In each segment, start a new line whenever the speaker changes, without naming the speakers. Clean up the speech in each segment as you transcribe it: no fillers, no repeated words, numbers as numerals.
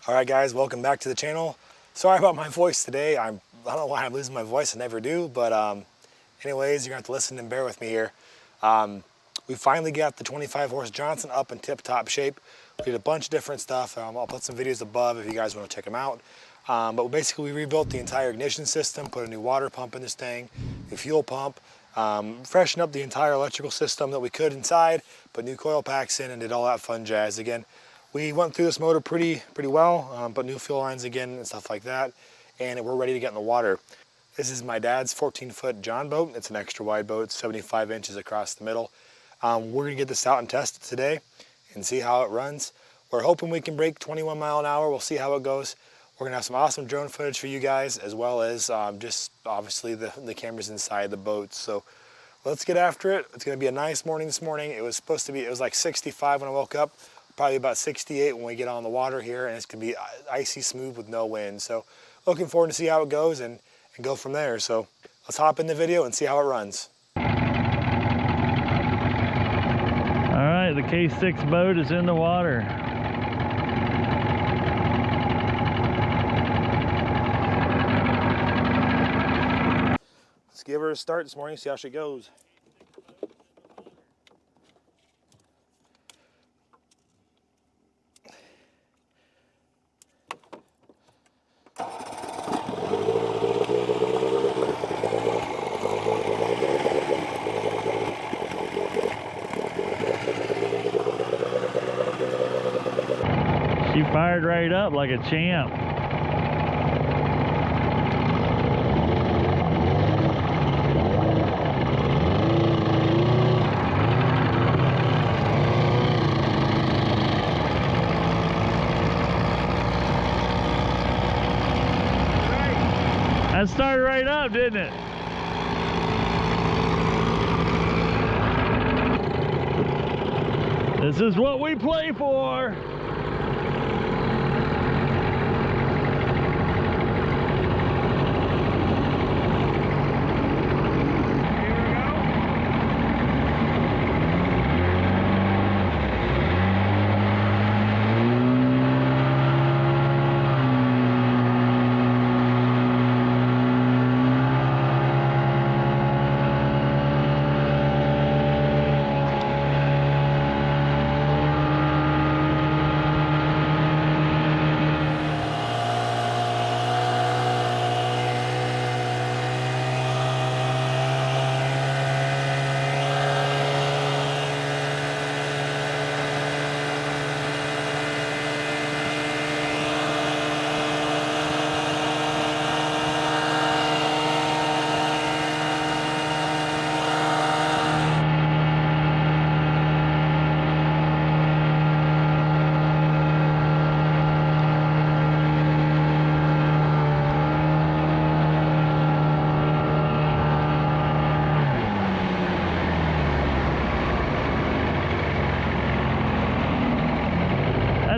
All right, guys, welcome back to the channel. Sorry about my voice today. I don't know why I'm losing my voice. I never do, but anyways, you're gonna have to listen and bear with me here. We finally got the 25 horse Johnson up in tip-top shape. We did a bunch of different stuff. I'll put some videos above if you guys want to check them out. But basically, we rebuilt the entire ignition system, put a new water pump in this thing, a fuel pump, freshened up the entire electrical system that we could inside, put new coil packs in, and did all that fun jazz. Again, we went through this motor pretty well, put new fuel lines again and stuff like that, and we're ready to get in the water. This is my dad's 14-foot John boat. It's an extra wide boat, it's 75 inches across the middle. We're gonna get this out and test it today and see how it runs. We're hoping we can break 21 mile an hour. We'll see how it goes. We're gonna have some awesome drone footage for you guys, as well as just obviously the cameras inside the boat. So let's get after it. It's gonna be a nice morning this morning. It was like 65 when I woke up, probably about 68 when we get on the water here, and it's gonna be icy smooth with no wind. So looking forward to see how it goes and go from there. So let's hop in the video and see how it runs.
All right, the K6 boat is in the water.
Let's give her a start this morning, see how she goes.
She fired right up like a champ. That started right up, didn't it? This is what we play for.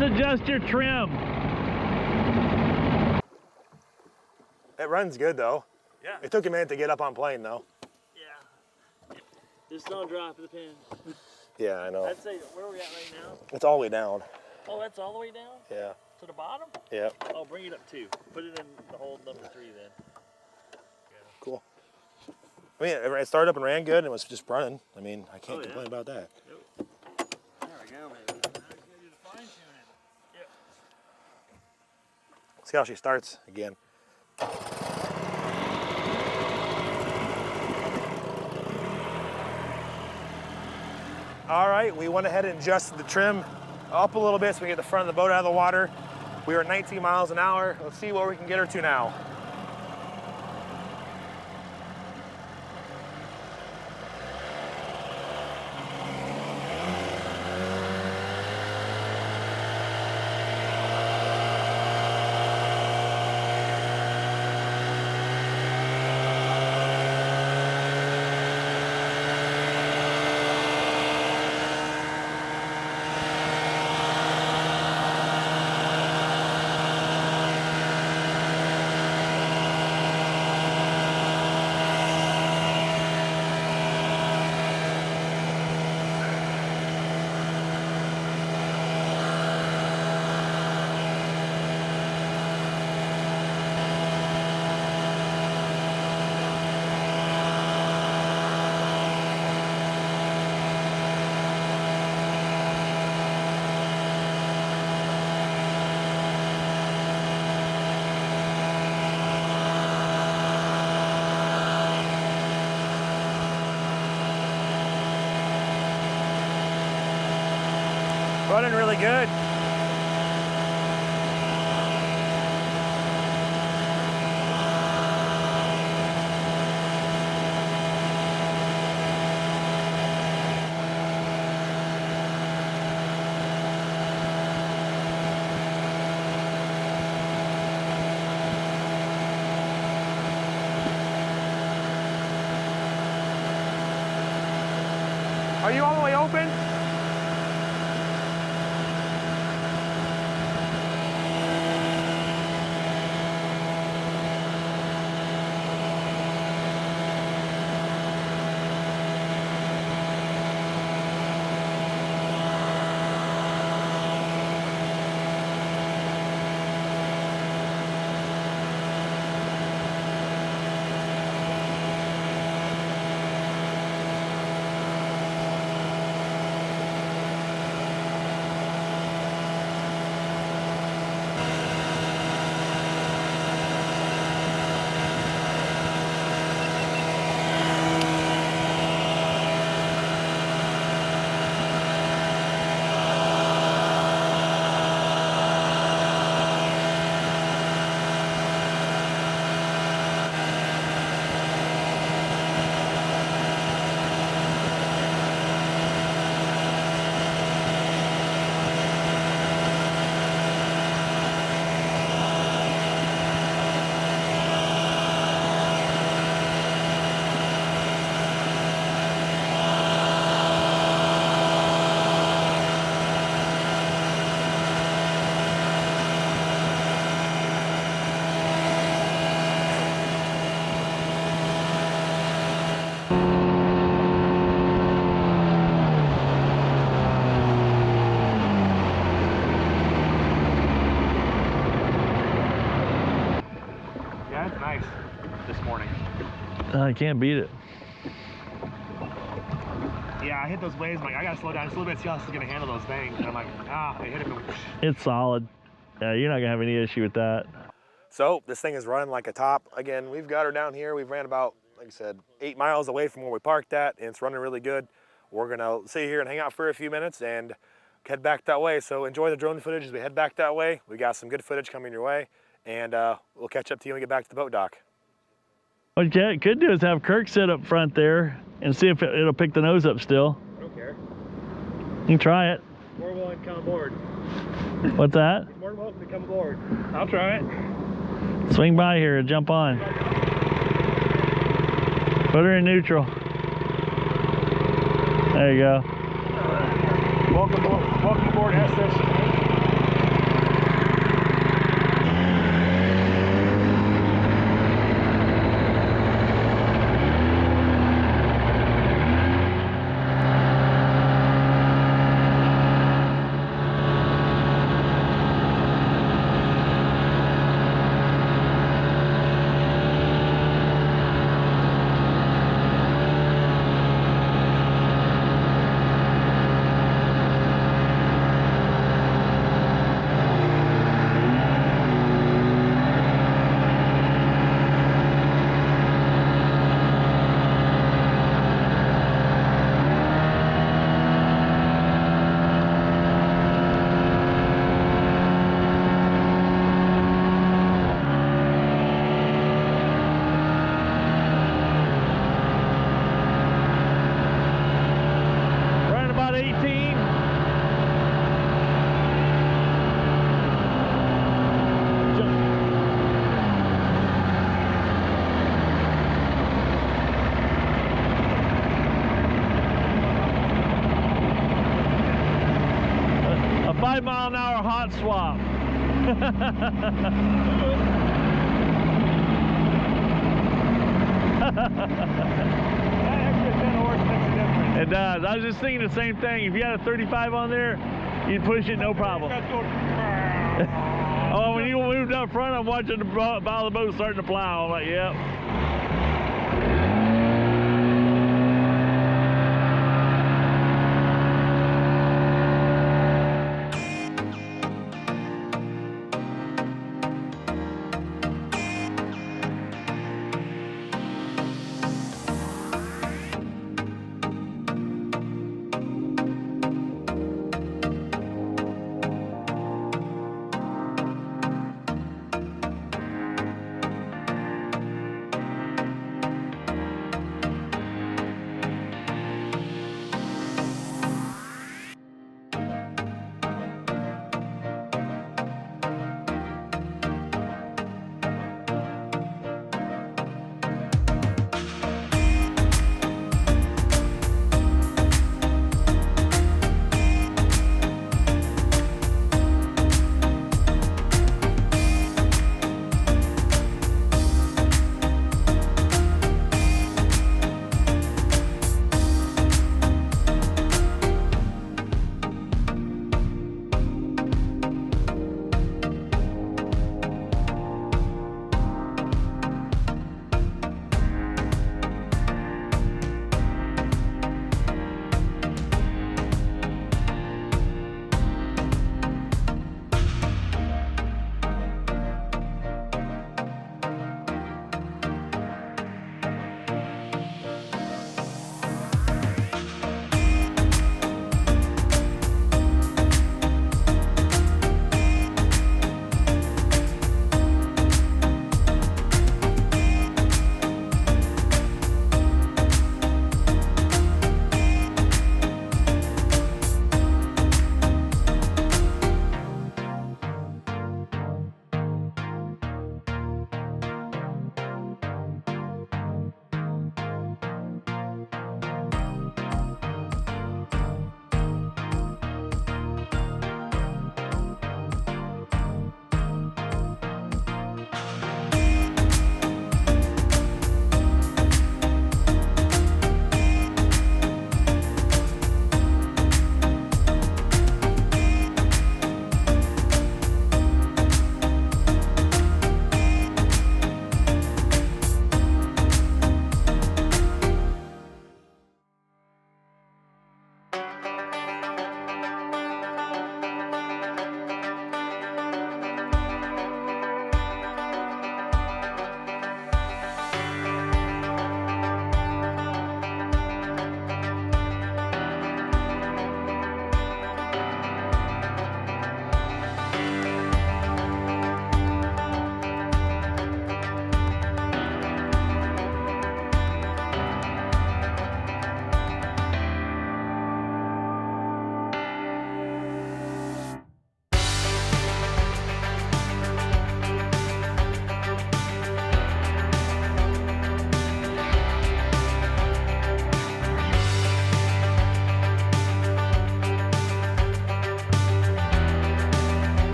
Adjust your trim.
It runs good though.
Yeah.
It took a minute to get up on plane though.
Yeah. Just don't drop the pin.
Yeah, I know.
I'd say, where are we at right now?
It's all the way down.
Oh, that's all the way down?
Yeah.
To the bottom?
Yeah.
Oh, bring it up 2. Put it in the hole number 3 then. Yeah.
Cool. I mean, it started up and ran good and it was just running. I mean, I can't
Oh, yeah.
complain about that.
Yep. There we go, baby. Now we gotta do the fine tuning. Yep.
See how she starts again. All right, we went ahead and adjusted the trim up a little bit so we get the front of the boat out of the water. We were at 19 miles an hour. Let's see where we can get her to now. running really good. Are you all the way open? Nice this morning.
I can't beat it.
Yeah, I hit those waves. I'm like, I gotta slow down just a little bit, see how this is gonna handle those things. And I'm like, I hit it.
It's solid. Yeah, you're not gonna have any issue with that.
So this thing is running like a top. Again, we've got her down here. We've ran about, like I said, 8 miles away from where we parked at, and it's running really good. We're gonna sit here and hang out for a few minutes and head back that way. So enjoy the drone footage as we head back that way. We got some good footage coming your way, and we'll catch up to you when we get back to the boat dock.
What you could do is have Kirk sit up front there and see if it'll pick the nose up still.
I don't care.
You can try it.
More willing to come aboard.
What's that?
You're more than welcome to come aboard. I'll try it.
Swing by here and jump on. Put her in neutral. There you go.
Welcome aboard, Estes.
A 5-mile-an-hour hot swap.
That extra 10 horse makes a difference.
It does. I was just thinking the same thing. If you had a 35 on there, you'd push it no problem. Oh, when you moved up front, I'm watching the bow of the boat starting to plow. I'm like, yep.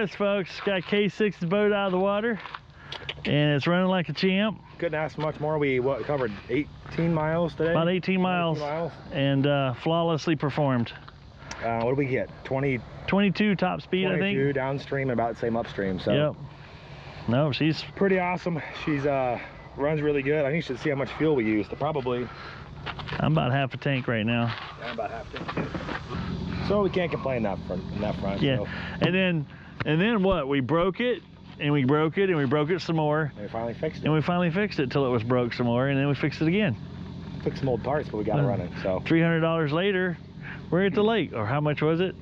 progress, folks. Got K6's boat out of the water, and it's running like a champ.
Couldn't ask for much more. We covered 18 miles today.
About 18 miles, and flawlessly performed.
What did we get?
22 top speed,
22
I think.
downstream and about the same upstream. So
Yep. No, she's
pretty awesome. She's runs really good. I think you should see how much fuel we used. Probably.
I'm about half a tank right now.
Yeah, I'm about half tank. So we can't complain that front.
Yeah.
So.
And then what? We broke it, and we broke it, and we broke it some more.
And we finally fixed it.
And we finally fixed it till it was broke some more, and then we fixed it again.
Took some old parts, but we got it running. So
$300 later, we're at the lake. Or how much was it?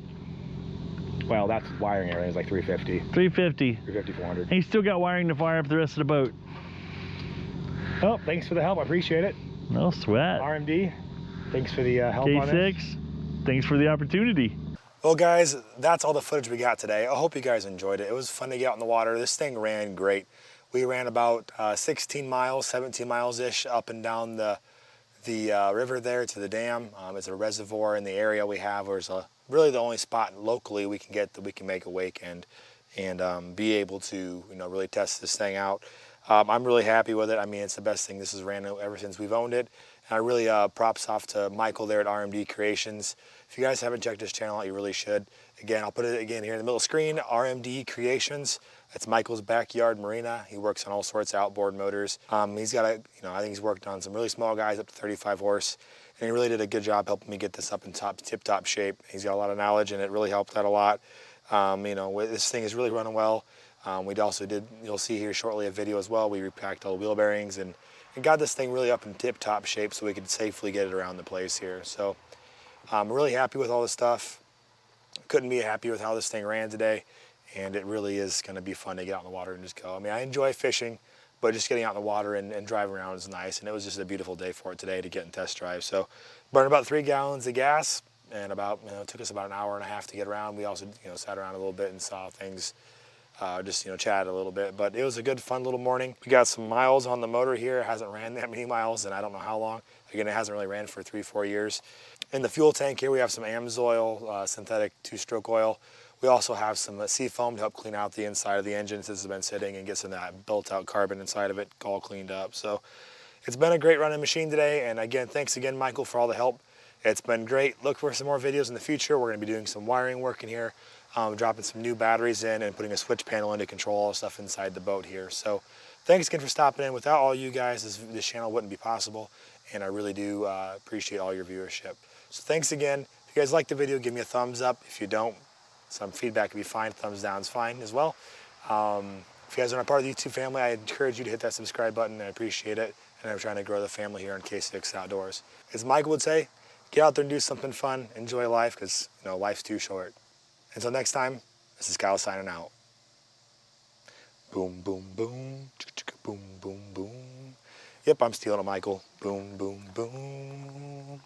Well, that's wiring everything. It's like 350.
350.
350, 400.
And he's still got wiring to fire up the rest of the boat.
Well, thanks for the help. I appreciate it.
No sweat.
RMD, thanks for the help on this.
K6, thanks for the opportunity.
Well, guys, that's all the footage we got today. I hope you guys enjoyed it. It was fun to get out in the water. This thing ran great. We ran about 16 miles, 17 miles-ish up and down the river there to the dam. It's a reservoir in the area we have, where it's really the only spot locally we can get that we can make a wake and be able to really test this thing out. I'm really happy with it. I mean, it's the best thing this has ran ever since we've owned it. And I really props off to Michael there at RMD Creations. If you guys haven't checked his channel out, you really should. Again, I'll put it again here in the middle of the screen, RMD Creations. That's Michael's backyard marina. He works on all sorts of outboard motors. He's got I think he's worked on some really small guys up to 35 horse. And he really did a good job helping me get this up in tip-top shape. He's got a lot of knowledge, and it really helped out a lot. This thing is really running well. We also did, you'll see here shortly, a video as well. We repacked all the wheel bearings and got this thing really up in tip-top shape so we could safely get it around the place here. So I'm really happy with all this stuff. Couldn't be happier with how this thing ran today, and it really is going to be fun to get out in the water and just go. I mean, I enjoy fishing, but just getting out in the water and driving around is nice, and it was just a beautiful day for it today to get and test drive. So burned about 3 gallons of gas, and about, it took us about an hour and a half to get around. We also, sat around a little bit and saw things. Just chat a little bit, but it was a good fun little morning. We got some miles on the motor here. It hasn't ran that many miles and I don't know how long. Again, it hasn't really ran for 3-4 years. In the fuel tank here we have some AMSOIL, synthetic 2-stroke oil. We also have some Seafoam to help clean out the inside of the engine since it's been sitting and get some of that built out carbon inside of it all cleaned up. So it's been a great running machine today, and again, thanks again Michael for all the help. It's been great. Look for some more videos in the future. We're going to be doing some wiring work in here. Dropping some new batteries in and putting a switch panel in to control all the stuff inside the boat here. So thanks again for stopping in. Without all you guys, this channel wouldn't be possible, and I really do appreciate all your viewership. So thanks again. If you guys like the video, give me a thumbs up. If you don't, some feedback would be fine. Thumbs down is fine as well. If you guys are not part of the YouTube family, I encourage you to hit that subscribe button. I appreciate it, and I'm trying to grow the family here on K6 Outdoors. As Michael would say, get out there and do something fun. Enjoy life, because life's too short. Until next time, this is Kyle signing out. Boom, boom, boom. Boom, boom, boom. Yep, I'm stealing a Michael. Boom, boom, boom.